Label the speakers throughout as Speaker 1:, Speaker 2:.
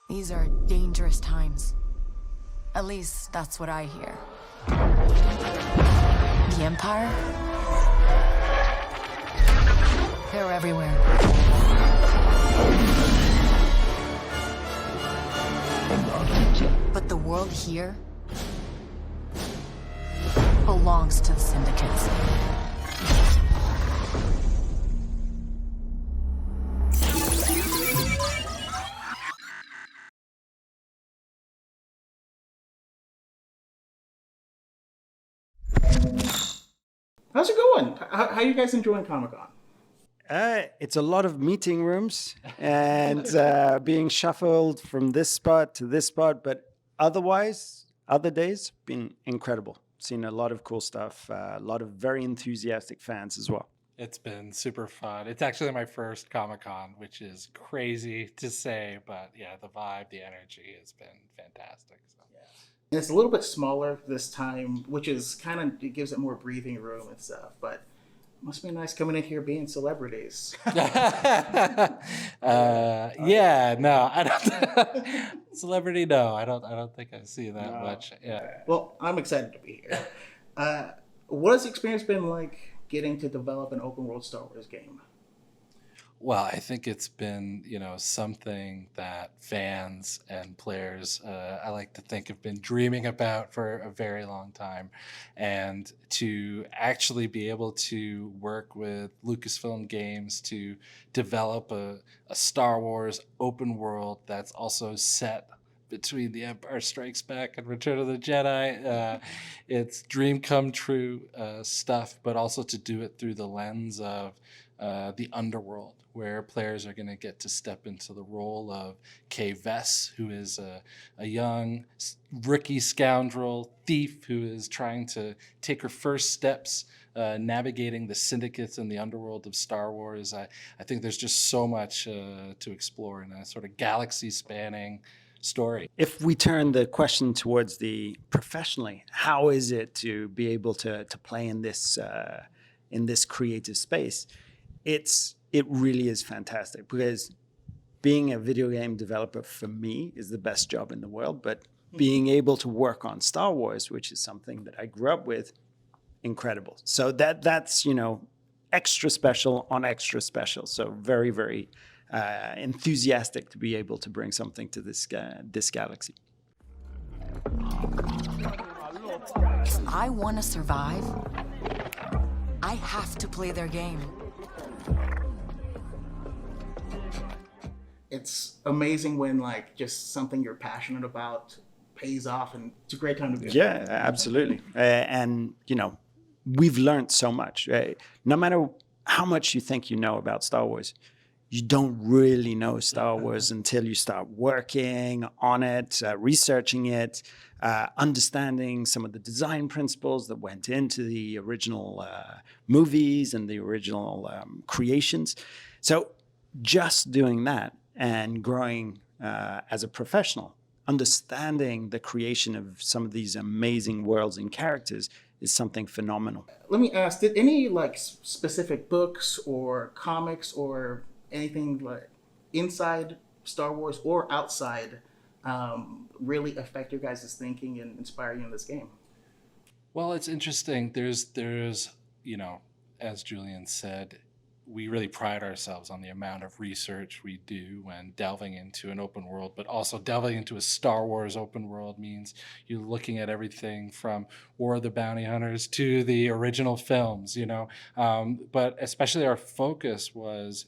Speaker 1: These are dangerous times. At least, that's what I hear. The Empire? They're everywhere. But the world here belongs to the syndicates.
Speaker 2: How's it going? How are you guys enjoying Comic-Con?
Speaker 3: It's a lot of meeting rooms and being shuffled from this spot to this spot. But otherwise, other days, been incredible. Seen a lot of cool stuff, a lot of very enthusiastic fans as well.
Speaker 4: It's been super fun. It's actually my first Comic-Con, which is crazy to say, but yeah, the vibe, the energy has been fantastic. So.
Speaker 2: And it's a little bit smaller this time, which is kind of, it gives it more breathing room and stuff. But it must be nice coming in here being celebrities.
Speaker 4: Yeah, no, I don't. Celebrity, no, I don't think I see that much. Yeah.
Speaker 2: Well, I'm excited to be here. What has the experience been like getting to develop an open world Star Wars game?
Speaker 4: Well, I think it's been, something that fans and players, I like to think, have been dreaming about for a very long time. And to actually be able to work with Lucasfilm Games to develop a Star Wars open world that's also set between The Empire Strikes Back and Return of the Jedi, it's dream come true stuff, but also to do it through the lens of the underworld, where players are going to get to step into the role of Kay Vess, who is a young rookie scoundrel thief who is trying to take her first steps navigating the syndicates and the underworld of Star Wars. I think there's just so much to explore in a sort of galaxy-spanning story.
Speaker 3: If we turn the question towards the professionally, how is it to be able to play in this creative space? It really is fantastic, because being a video game developer for me is the best job in the world, but being able to work on Star Wars, which is something that I grew up with, incredible. So that's extra special on extra special. So very, very enthusiastic to be able to bring something to this galaxy.
Speaker 1: If I want to survive, I have to play their game.
Speaker 2: It's amazing when just something you're passionate about pays off, and it's a great time to be.
Speaker 3: Yeah, absolutely. And we've learned so much. No matter how much you think you know about Star Wars, you don't really know Star Wars until you start working on it, researching it, understanding some of the design principles that went into the original movies and the original creations. So just doing that and growing as a professional, understanding the creation of some of these amazing worlds and characters is something phenomenal.
Speaker 2: Let me ask, did any specific books or comics or anything inside Star Wars or outside really affect your guys' thinking and inspire you in this game?
Speaker 4: Well, it's interesting. There's as Julian said, we really pride ourselves on the amount of research we do when delving into an open world, but also delving into a Star Wars open world means you're looking at everything from War of the Bounty Hunters to the original films, but especially our focus was,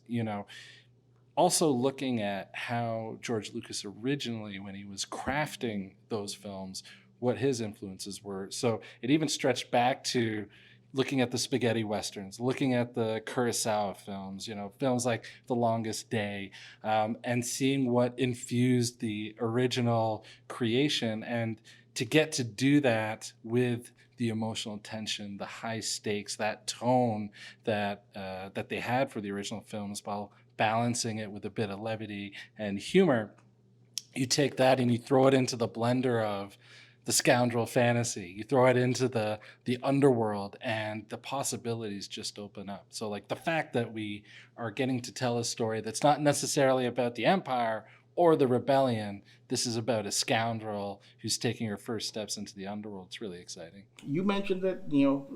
Speaker 4: also looking at how George Lucas originally, when he was crafting those films, what his influences were. So it even stretched back to looking at the spaghetti westerns, looking at the Kurosawa films, films like The Longest Day, and seeing what infused the original creation, and to get to do that with the emotional tension, the high stakes, that tone that they had for the original films, while balancing it with a bit of levity and humor. You take that and you throw it into the blender of the scoundrel fantasy. You throw it into the underworld, and the possibilities just open up. So the fact that we are getting to tell a story that's not necessarily about the Empire or the rebellion. This is about a scoundrel who's taking her first steps into the underworld. It's really exciting.
Speaker 2: You mentioned that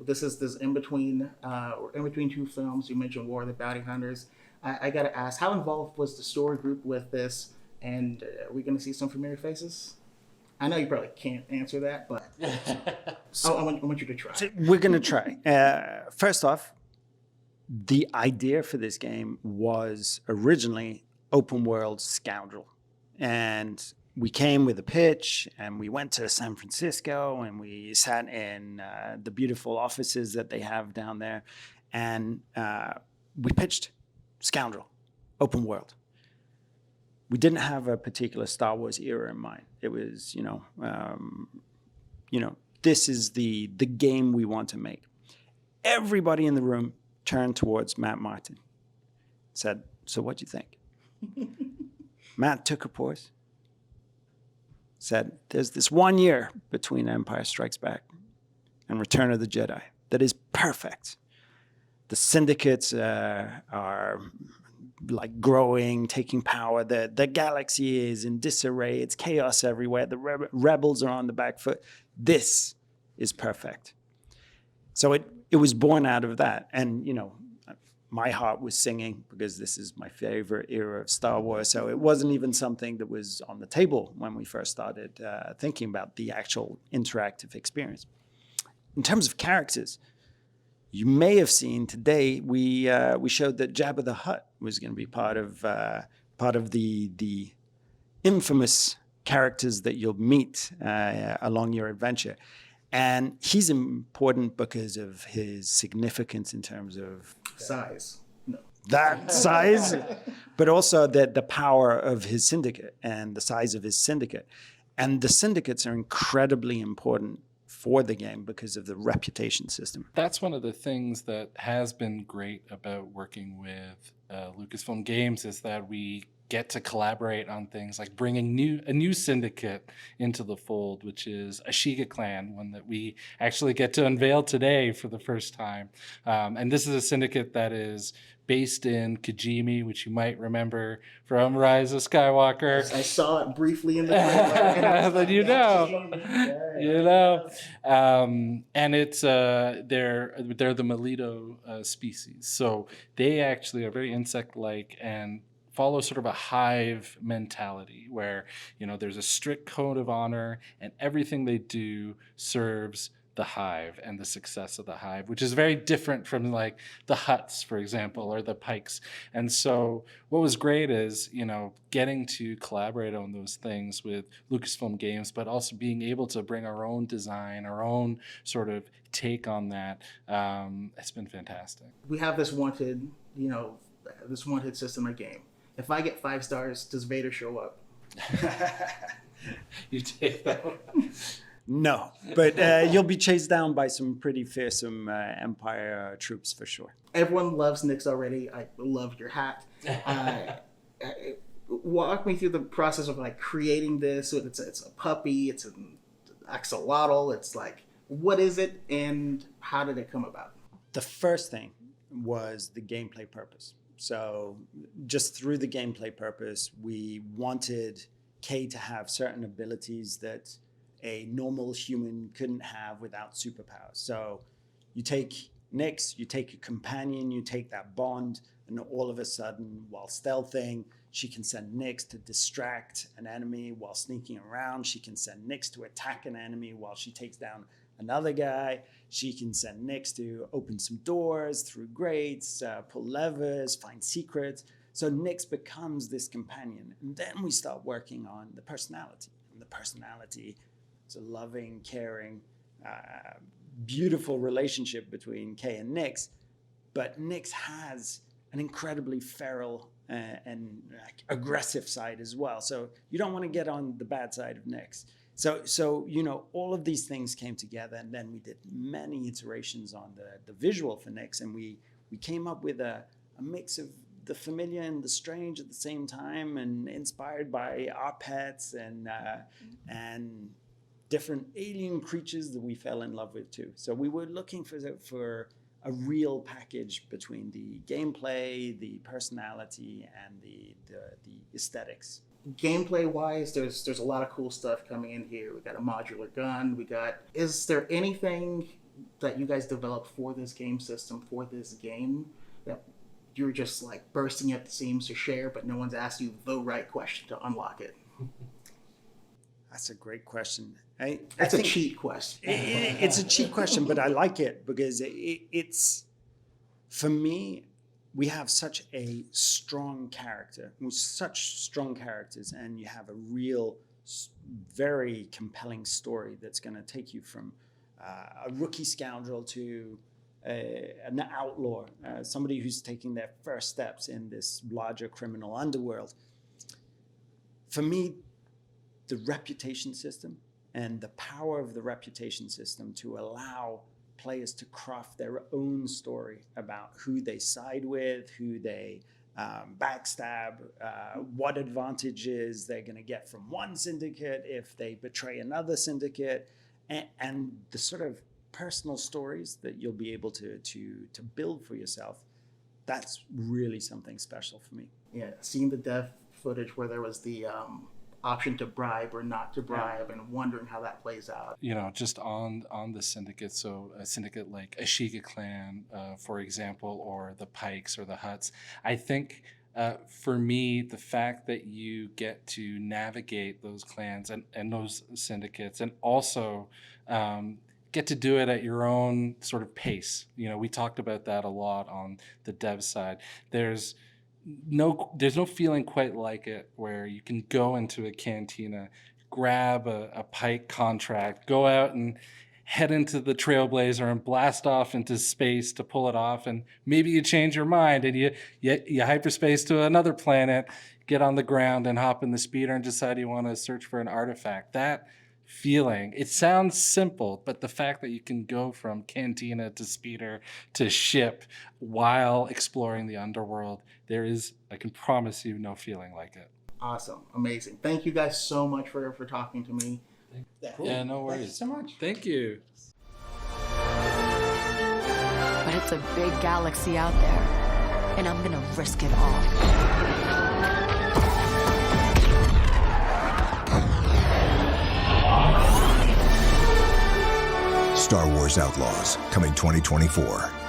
Speaker 2: this is in between two films. You mentioned War of the Bounty Hunters. I gotta ask, how involved was the story group with this? And are we gonna see some familiar faces? I know you probably can't answer that, but I want you to try.
Speaker 3: So we're going to try. First off, the idea for this game was originally open world Scoundrel. And we came with a pitch and we went to San Francisco and we sat in the beautiful offices that they have down there. And we pitched Scoundrel, open world. We didn't have a particular Star Wars era in mind. It was, this is the game we want to make. Everybody in the room turned towards Matt Martin, said, "So what do you think?" Matt took a pause, said, "There's this 1 year between Empire Strikes Back and Return of the Jedi that is perfect. The syndicates are like growing, taking power. The galaxy is in disarray. It's chaos everywhere. The rebels are on the back foot. This is perfect." So it was born out of that. And, my heart was singing because this is my favorite era of Star Wars. So it wasn't even something that was on the table when we first started thinking about the actual interactive experience. In terms of characters, you may have seen today we showed that Jabba the Hutt was going to be part of the infamous characters that you'll meet along your adventure, and he's important because of his significance in terms of
Speaker 2: Size. No.
Speaker 3: that size, but also the power of his syndicate and the size of his syndicate, and the syndicates are incredibly important for the game because of the reputation system.
Speaker 4: That's one of the things that has been great about working with Lucasfilm Games is that we get to collaborate on things like bringing a new syndicate into the fold, which is Ashiga Clan, one that we actually get to unveil today for the first time. And this is a syndicate that is based in Kijimi, which you might remember from Rise of Skywalker.
Speaker 2: I saw it briefly in the trailer.
Speaker 4: Then and it's they're the Melito species, so they actually are very insect-like and follow sort of a hive mentality where there's a strict code of honor and everything they do serves the hive and the success of the hive, which is very different from like the Hutts, for example, or the Pikes. And so what was great is, getting to collaborate on those things with Lucasfilm Games, but also being able to bring our own design, our own sort of take on that. It's been fantastic.
Speaker 2: We have this wanted system of game. If I get 5 stars, does Vader show up?
Speaker 4: You take that one.
Speaker 3: No, but you'll be chased down by some pretty fearsome Empire troops for sure.
Speaker 2: Everyone loves Nyx already. I love your hat. Walk me through the process of like creating this. It's a puppy. It's an axolotl. It's like, what is it and how did it come about?
Speaker 3: The first thing was the gameplay purpose. So just through the gameplay purpose, we wanted Kay to have certain abilities that a normal human couldn't have without superpowers. So you take Nyx, you take a companion, you take that bond, and all of a sudden, while stealthing, she can send Nyx to distract an enemy while sneaking around. She can send Nyx to attack an enemy while she takes down another guy. She can send Nyx to open some doors through grates, pull levers, find secrets. So Nyx becomes this companion. And then we start working on the personality. And the personality is a loving, caring, beautiful relationship between Kay and Nyx. But Nyx has an incredibly feral and aggressive side as well. So you don't want to get on the bad side of Nyx. So all of these things came together, and then we did many iterations on the visual for Nyx, and we came up with a mix of the familiar and the strange at the same time, and inspired by our pets and different alien creatures that we fell in love with too. So we were looking for a real package between the gameplay, the personality, and the aesthetics.
Speaker 2: gameplay wise, there's a lot of cool stuff coming in here. We got a modular gun. Is there anything that you guys developed for this game system, for this game, that you're just like bursting at the seams to share, but no one's asked you the right question to unlock it?
Speaker 3: That's a great question.
Speaker 2: That's a cheat question.
Speaker 3: It's a cheat question, but I like it because it's, for me, we have such a strong character, with such strong characters, and you have a real, very compelling story that's going to take you from a rookie scoundrel to an outlaw, somebody who's taking their first steps in this larger criminal underworld. For me, the reputation system and the power of the reputation system to allow players to craft their own story about who they side with, who they backstab, what advantages they're going to get from one syndicate if they betray another syndicate, and the sort of personal stories that you'll be able to build for yourself. That's really something special for me.
Speaker 2: Yeah, seeing the dev footage where there was the option to bribe or not to bribe, and wondering how that plays out.
Speaker 4: You know, just on the syndicate, so a syndicate like Ashika clan, for example, or the Pikes or the Hutts, I think for me, the fact that you get to navigate those clans and those syndicates, and also get to do it at your own sort of pace. You know, we talked about that a lot on the dev side. There's no feeling quite like it where you can go into a cantina, grab a Pike contract, go out and head into the Trailblazer and blast off into space to pull it off, and maybe you change your mind and you hyperspace to another planet, get on the ground and hop in the speeder and decide you want to search for an artifact. That feeling, it sounds simple, but the fact that you can go from cantina to speeder to ship while exploring the underworld, there is, I can promise you, no feeling like it.
Speaker 2: Awesome. Amazing. Thank you guys so much for talking to me.
Speaker 3: Cool.
Speaker 4: Yeah, no worries.
Speaker 3: Thank you so much.
Speaker 4: Thank you.
Speaker 1: But it's a big galaxy out there, and I'm gonna risk it all.
Speaker 5: Star Wars Outlaws, coming 2024.